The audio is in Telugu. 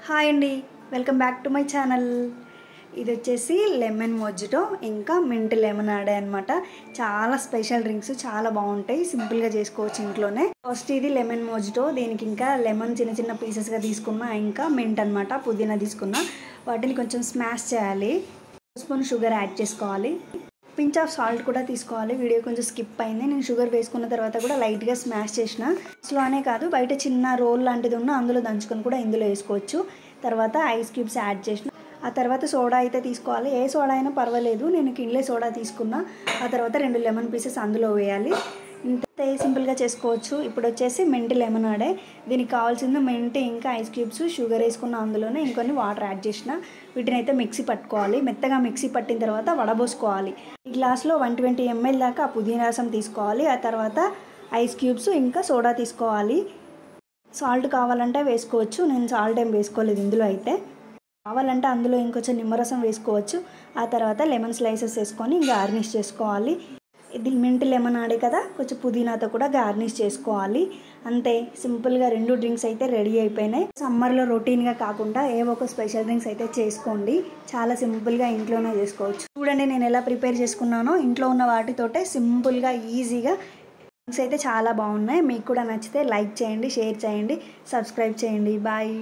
హాయ్ అండి, welcome back to my channel. ఇది వచ్చేసి లెమన్ మొజిటో ఇంకా మింట్ లెమనాడే అనమాట. చాలా స్పెషల్ డ్రింక్స్, చాలా బాగుంటాయి. సింపుల్గా చేసుకోవచ్చు ఇంట్లోనే. ఫస్ట్ ఇది లెమన్ మొజిటో. దీనికి ఇంకా లెమన్ చిన్న చిన్న పీసెస్గా తీసుకున్నా, ఇంకా మింట్ అనమాట, పుదీనా తీసుకున్నా. వాటిని కొంచెం స్మాష్ చేయాలి. 1 స్పూన్ షుగర్ యాడ్ చేసుకోవాలి. పించ్ ఆఫ్ సాల్ట్ కూడా తీసుకోవాలి. వీడియో కొంచెం స్కిప్ అయింది. నేను షుగర్ వేసుకున్న తర్వాత కూడా లైట్గా స్మాష్ చేసిన. స్లోనే కాదు, బయట చిన్న రోల్ లాంటిది ఉన్న అందులో దంచుకొని కూడా ఇందులో వేసుకోవచ్చు. తర్వాత ఐస్ క్యూబ్స్ యాడ్ చేసిన. ఆ తర్వాత సోడా అయితే తీసుకోవాలి. ఏ సోడా అయినా పర్వాలేదు. నేను కిన్లే సోడా తీసుకున్నా. ఆ తర్వాత 2 లెమన్ పీసెస్ అందులో వేయాలి. ఇంత సింపుల్గా చేసుకోవచ్చు. ఇప్పుడు వచ్చేసి మింట్ లెమనాడే. దీనికి కావాల్సింది మింట్ ఇంకా ఐస్ క్యూబ్స్, షుగర్ వేసుకున్న అందులోనే ఇంకొన్ని వాటర్ యాడ్ చేసిన. వీటిని అయితే మిక్సీ పట్టుకోవాలి. మెత్తగా మిక్సీ పట్టిన తర్వాత వడబోసుకోవాలి. ఈ గ్లాస్లో 120 ml దాకా పుదీనా రసం తీసుకోవాలి. ఆ తర్వాత ఐస్ క్యూబ్స్ ఇంకా సోడా తీసుకోవాలి. సాల్ట్ కావాలంటే వేసుకోవచ్చు. నేను సాల్ట్ ఏం వేసుకోలేదు ఇందులో అయితే. కావాలంటే అందులో ఇంకొంచెం నిమ్మరసం వేసుకోవచ్చు. ఆ తర్వాత లెమన్ స్లైసెస్ వేసుకొని గార్నిష్ చేసుకోవాలి. ఇది మింట్ లెమనాడే కదా, కొంచెం పుదీనాతో కూడా గార్నిష్ చేసుకోవాలి. అంతే, సింపుల్గా 2 డ్రింక్స్ అయితే రెడీ అయిపోయినాయి. సమ్మర్లో రొటీన్గా కాకుండా ఏవో ఒక స్పెషల్ డ్రింక్స్ అయితే చేసుకోండి. చాలా సింపుల్గా ఇంట్లోనే చేసుకోవచ్చు. చూడండి నేను ఎలా ప్రిపేర్ చేసుకున్నానో. ఇంట్లో ఉన్న వాటితోటే సింపుల్గా ఈజీగా డ్రింక్స్ అయితే చాలా బాగున్నాయి. మీకు కూడా నచ్చితే లైక్ చేయండి, షేర్ చేయండి, సబ్స్క్రైబ్ చేయండి. బాయ్.